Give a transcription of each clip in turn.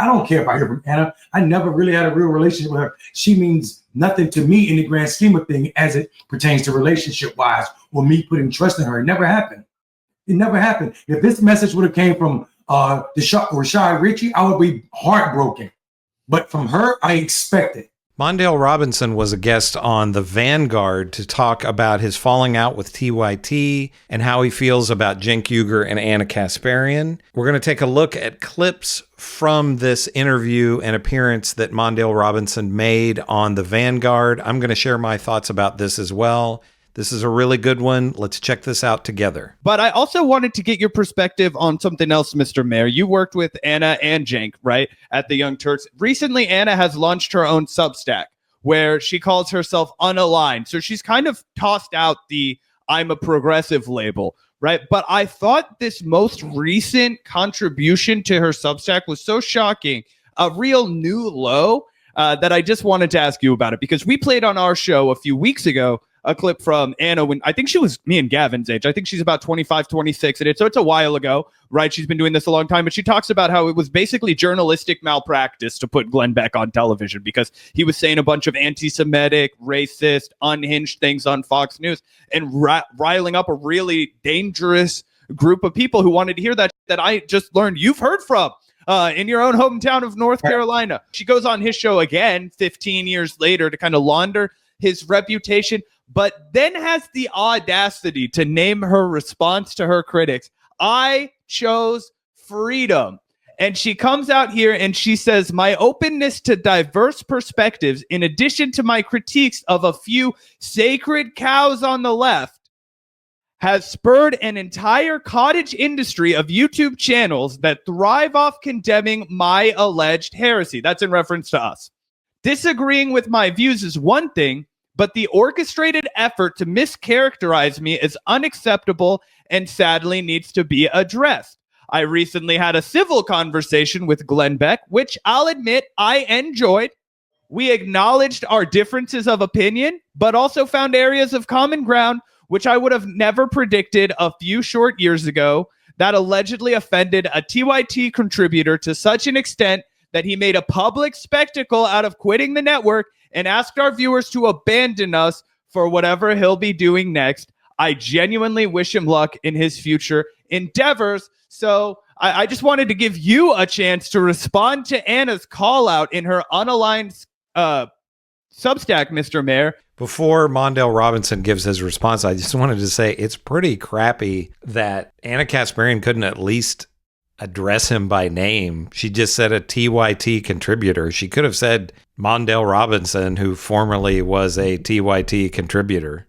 I don't care if I hear from Anna. I never really had a real relationship with her. She means nothing to me in the grand scheme of things as it pertains to relationship-wise or me putting trust in her. It never happened. It never happened. If this message would have came from Rashad Ritchie, I would be heartbroken. But from her, I expect it. Mondale Robinson was a guest on the Vanguard to talk about his falling out with TYT and how he feels about Cenk Uygur and Ana Casparian. We're going to take a look at clips from this interview and appearance that Mondale Robinson made on the Vanguard. I'm going to share my thoughts about this as well. This is a really good one. Let's check this out together. But I also wanted to get your perspective on something else, Mr. Mayor. You worked with Ana and Cenk, right, at the Young Turks. Recently, Ana has launched her own substack where she calls herself unaligned. So she's kind of tossed out the I'm a progressive label, right? But I thought this most recent contribution to her substack was so shocking, a real new low, that I just wanted to ask you about it, because we played on our show a few weeks ago a clip from Ana when I think she was me and Gavin's age. I think she's about 25, 26. So it's a while ago, right? She's been doing this a long time, but she talks about how it was basically journalistic malpractice to put Glenn Beck on television because he was saying a bunch of anti-Semitic, racist, unhinged things on Fox News and riling up a really dangerous group of people who wanted to hear that I just learned you've heard from in your own hometown of North Carolina. She goes on his show again 15 years later to kind of launder his reputation, but then has the audacity to name her response to her critics, I chose freedom. And she comes out here and she says, my openness to diverse perspectives, in addition to my critiques of a few sacred cows on the left, has spurred an entire cottage industry of YouTube channels that thrive off condemning my alleged heresy. That's in reference to us. Disagreeing with my views is one thing, but the orchestrated effort to mischaracterize me is unacceptable and sadly needs to be addressed. I recently had a civil conversation with Glenn Beck, which I'll admit I enjoyed. We acknowledged our differences of opinion, but also found areas of common ground, which I would have never predicted a few short years ago, that allegedly offended a TYT contributor to such an extent that he made a public spectacle out of quitting the network and asked our viewers to abandon us for whatever he'll be doing next. I genuinely wish him luck in his future endeavors. So I just wanted to give you a chance to respond to Anna's call out in her unaligned Substack, Mr. Mayor. Before Mondale Robinson gives his response, I just wanted to say it's pretty crappy that Ana Casparian couldn't at least address him by name. She just said a TYT contributor. She could have said Mondale Robinson, who formerly was a TYT contributor.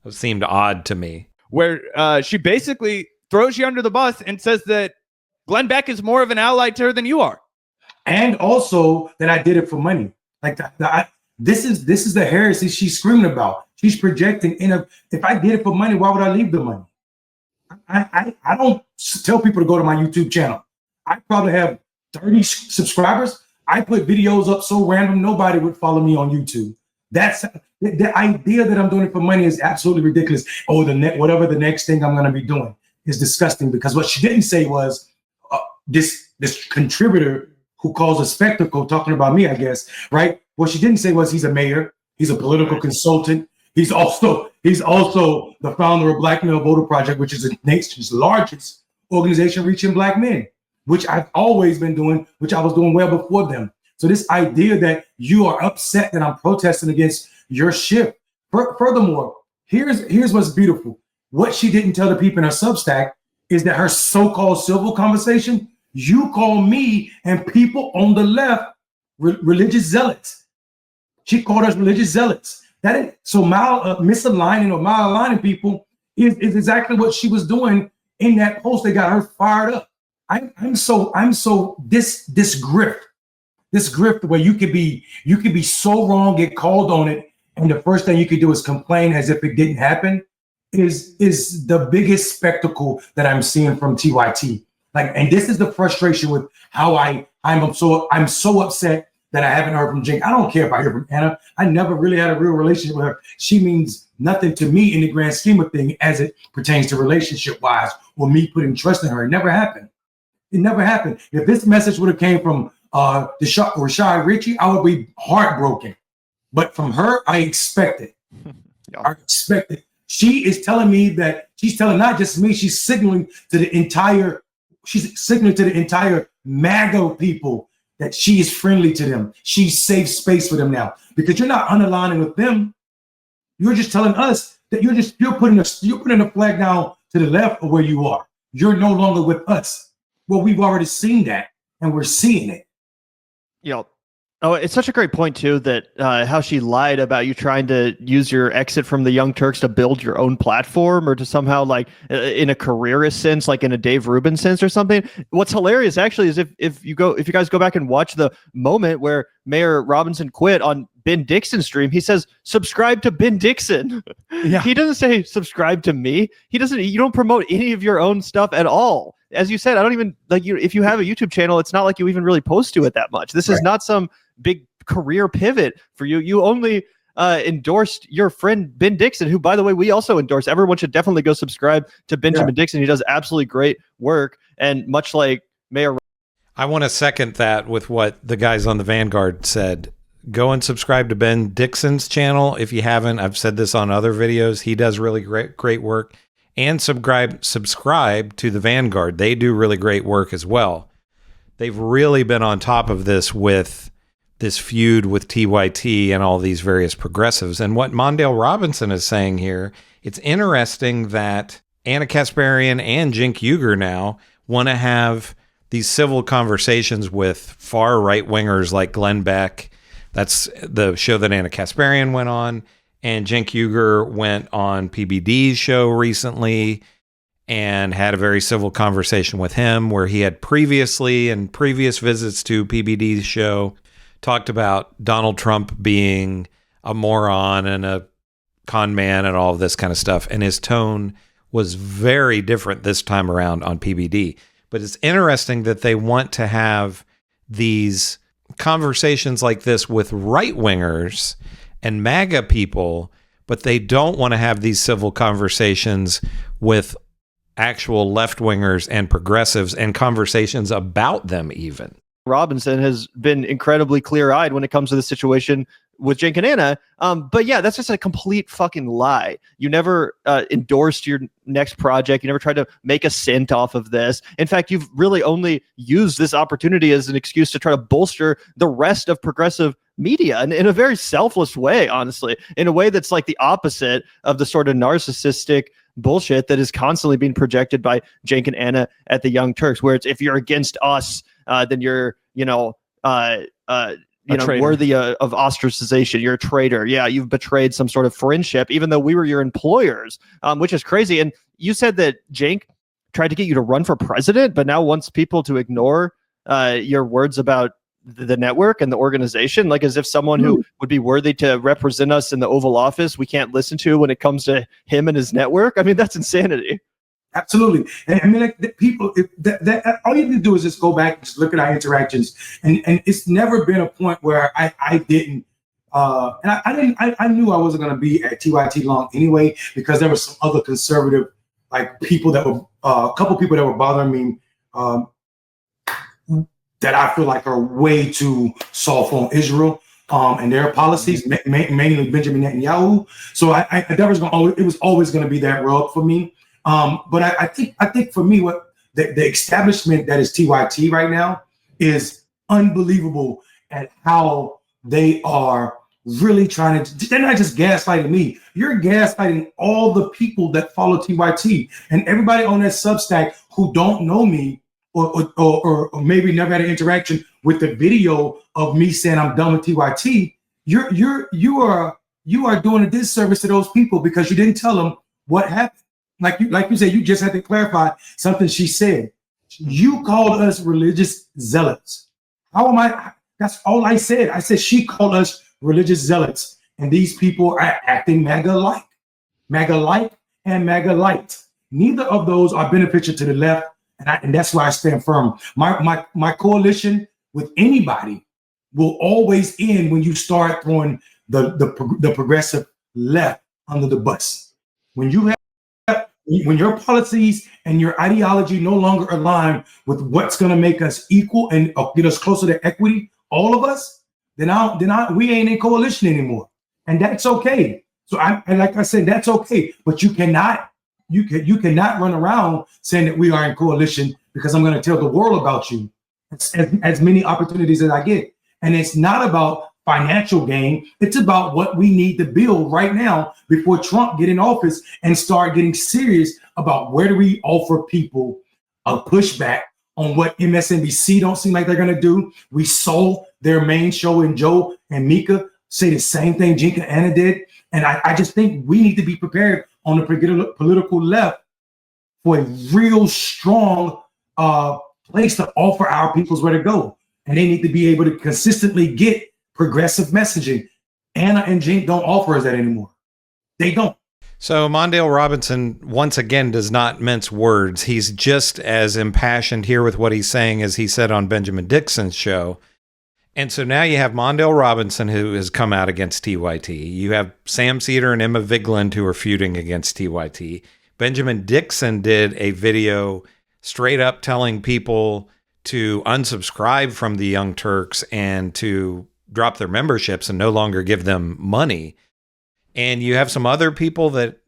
It seemed odd to me. Where she basically throws you under the bus and says that Glenn Beck is more of an ally to her than you are. And also that I did it for money. Like this is the heresy she's screaming about. She's projecting if I did it for money, why would I leave the money? I don't tell people to go to my YouTube channel. I probably have 30 subscribers. I put videos up so random, nobody would follow me on YouTube. That's the idea that I'm doing it for money is absolutely ridiculous. Oh, whatever the next thing I'm going to be doing is disgusting, because what she didn't say was this contributor who calls a spectacle talking about me, I guess, right? What she didn't say was he's a mayor, he's a political consultant. He's also the founder of Black Male Voter Project, which is the nation's largest organization reaching Black men, which I've always been doing, which I was doing well before them. So this idea that you are upset that I'm protesting against your shift. Furthermore, here's what's beautiful. What she didn't tell the people in her Substack is that her so-called civil conversation, you call me and people on the left religious zealots. She called us religious zealots. Misaligning or malaligning people is exactly what she was doing in that post that got her fired up. I'm so this grift where you could be so wrong, get called on it, and the first thing you could do is complain as if it didn't happen is the biggest spectacle that I'm seeing from TYT. And this is the frustration with how I'm so upset that I haven't heard from Cenk. I don't care if I hear from Anna. I never really had a real relationship with her. She means nothing to me in the grand scheme of things as it pertains to relationship-wise or me putting trust in her. It never happened. It never happened. If this message would have came from Rashad Ritchie, I would be heartbroken. But from her, I expect it. Yeah. I expect it. She is telling me that she's telling not just me, she's signaling to the entire MAGA people that she is friendly to them. She's safe space for them now. Because you're not unaligning with them. You're just telling us that you're putting a flag down to the left of where you are. You're no longer with us. Well, we've already seen that, and we're seeing it. Yeah. Oh, it's such a great point too that how she lied about you trying to use your exit from the Young Turks to build your own platform or to somehow like in a careerist sense, like in a Dave Rubin sense or something. What's hilarious actually is if you guys go back and watch the moment where Mayor Robinson quit on Ben Dixon's stream, he says, subscribe to Ben Dixon. Yeah. He doesn't say subscribe to me. You don't promote any of your own stuff at all. As you said, I don't even like you. If you have a YouTube channel, it's not like you even really post to it that much. This is not some big career pivot for you. You only endorsed your friend Ben Dixon, who, by the way, we also endorse. Everyone should definitely go subscribe to Benjamin Dixon. He does absolutely great work. And much like Mayor, I want to second that with what the guys on the Vanguard said. Go and subscribe to Ben Dixon's channel if you haven't. I've said this on other videos. He does really great work. And subscribe to the Vanguard. They do really great work as well. They've really been on top of this with this feud with TYT and all these various progressives. And what Mondale Robinson is saying here, it's interesting that Ana Casparian and Cenk Uygur now want to have these civil conversations with far right-wingers like Glenn Beck. That's the show that Ana Casparian went on. And Cenk Uygur went on PBD's show recently and had a very civil conversation with him where he had previously, in previous visits to PBD's show, talked about Donald Trump being a moron and a con man and all of this kind of stuff. And his tone was very different this time around on PBD. But it's interesting that they want to have these conversations like this with right-wingers and MAGA people, but they don't want to have these civil conversations with actual left-wingers and progressives and conversations about them even. Robinson has been incredibly clear-eyed when it comes to the situation with Cenk and Ana. But yeah, that's just a complete fucking lie. You never endorsed your next project. You never tried to make a cent off of this. In fact, you've really only used this opportunity as an excuse to try to bolster the rest of progressive media and in a very selfless way, honestly, in a way that's like the opposite of the sort of narcissistic bullshit that is constantly being projected by Cenk and Ana at the Young Turks, where it's if you're against us, then you're, worthy of ostracization. You're a traitor. Yeah, you've betrayed some sort of friendship, even though we were your employers, which is crazy. And you said that Cenk tried to get you to run for president, but now wants people to ignore your words about the network and the organization, like as if someone who would be worthy to represent us in the Oval Office we can't listen to when it comes to him and his network. I mean, that's insanity. Absolutely. And I mean, like the people, all you have to do is just go back and just look at our interactions. And it's never been a point where I didn't, I knew I wasn't going to be at TYT long anyway, because there were some other conservative, like people that were, a couple people that were bothering me, that I feel like are way too soft on Israel and their policies, mainly Benjamin Netanyahu. So it was always going to be that rub for me. But I think for me, what the establishment that is TYT right now is unbelievable at how they are really trying to. They're not just gaslighting me. You're gaslighting all the people that follow TYT and everybody on that Substack who don't know me or maybe never had an interaction with the video of me saying I'm done with TYT. You are doing a disservice to those people because you didn't tell them what happened. Like you said, you just had to clarify something she said. You called us religious zealots. How am I? That's all I said. I said she called us religious zealots, and these people are acting MAGA-like and MAGA-light. Neither of those are beneficial to the left, and that's why I stand firm. My coalition with anybody will always end when you start throwing the progressive left under the bus. When you have when your policies and your ideology no longer align with what's going to make us equal and get us closer to equity, all of us, then we ain't in coalition anymore, and that's okay. So and like I said, that's okay. But you cannot run around saying that we are in coalition because I'm going to tell the world about you as many opportunities as I get. And it's not about financial gain. It's about what we need to build right now before Trump get in office and start getting serious about where do we offer people a pushback on what MSNBC don't seem like they're going to do. We saw their main show and Joe and Mika say the same thing Cenk and Ana did. And I just think we need to be prepared on the political left for a real strong place to offer our peoples where to go. And they need to be able to consistently get progressive messaging. Ana and Cenk don't offer us that anymore. They don't. So Mondale Robinson, once again, does not mince words. He's just as impassioned here with what he's saying as he said on Benjamin Dixon's show. And so now you have Mondale Robinson, who has come out against TYT. You have Sam Seder and Emma Vigeland, who are feuding against TYT. Benjamin Dixon did a video straight up telling people to unsubscribe from the Young Turks and to drop their memberships and no longer give them money. And you have some other people that,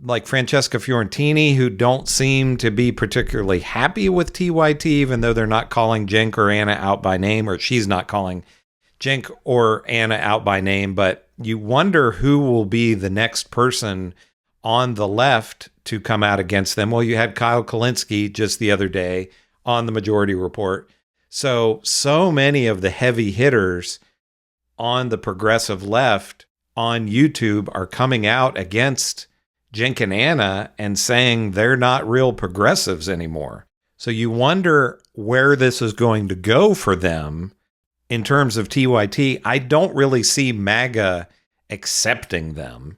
like Francesca Fiorentini, who don't seem to be particularly happy with TYT, even though they're not calling Cenk or Ana out by name, or she's not calling Cenk or Ana out by name. But you wonder who will be the next person on the left to come out against them. Well, you had Kyle Kulinski just the other day on the Majority Report. So many of the heavy hitters on the progressive left on YouTube are coming out against Cenk and Ana and saying they're not real progressives anymore. So you wonder where this is going to go for them in terms of TYT. I don't really see MAGA accepting them.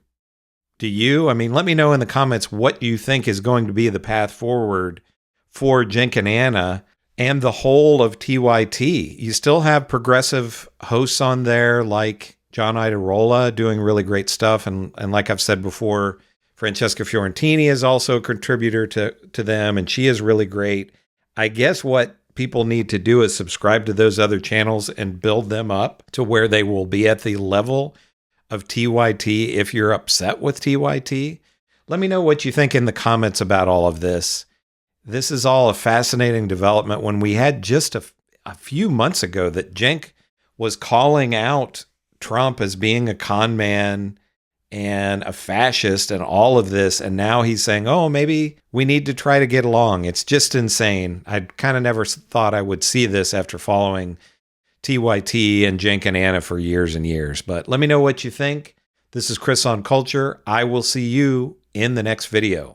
Do you? I mean, let me know in the comments what you think is going to be the path forward for Cenk and Ana and the whole of TYT. You still have progressive hosts on there like John Idarola doing really great stuff. And like I've said before, Francesca Fiorentini is also a contributor to them, and she is really great. I guess what people need to do is subscribe to those other channels and build them up to where they will be at the level of TYT if you're upset with TYT. Let me know what you think in the comments about all of this. This is all a fascinating development when we had just a few months ago that Cenk was calling out Trump as being a con man and a fascist and all of this. And now he's saying, oh, maybe we need to try to get along. It's just insane. I kind of never thought I would see this after following TYT and Cenk and Ana for years and years. But let me know what you think. This is Chris on Culture. I will see you in the next video.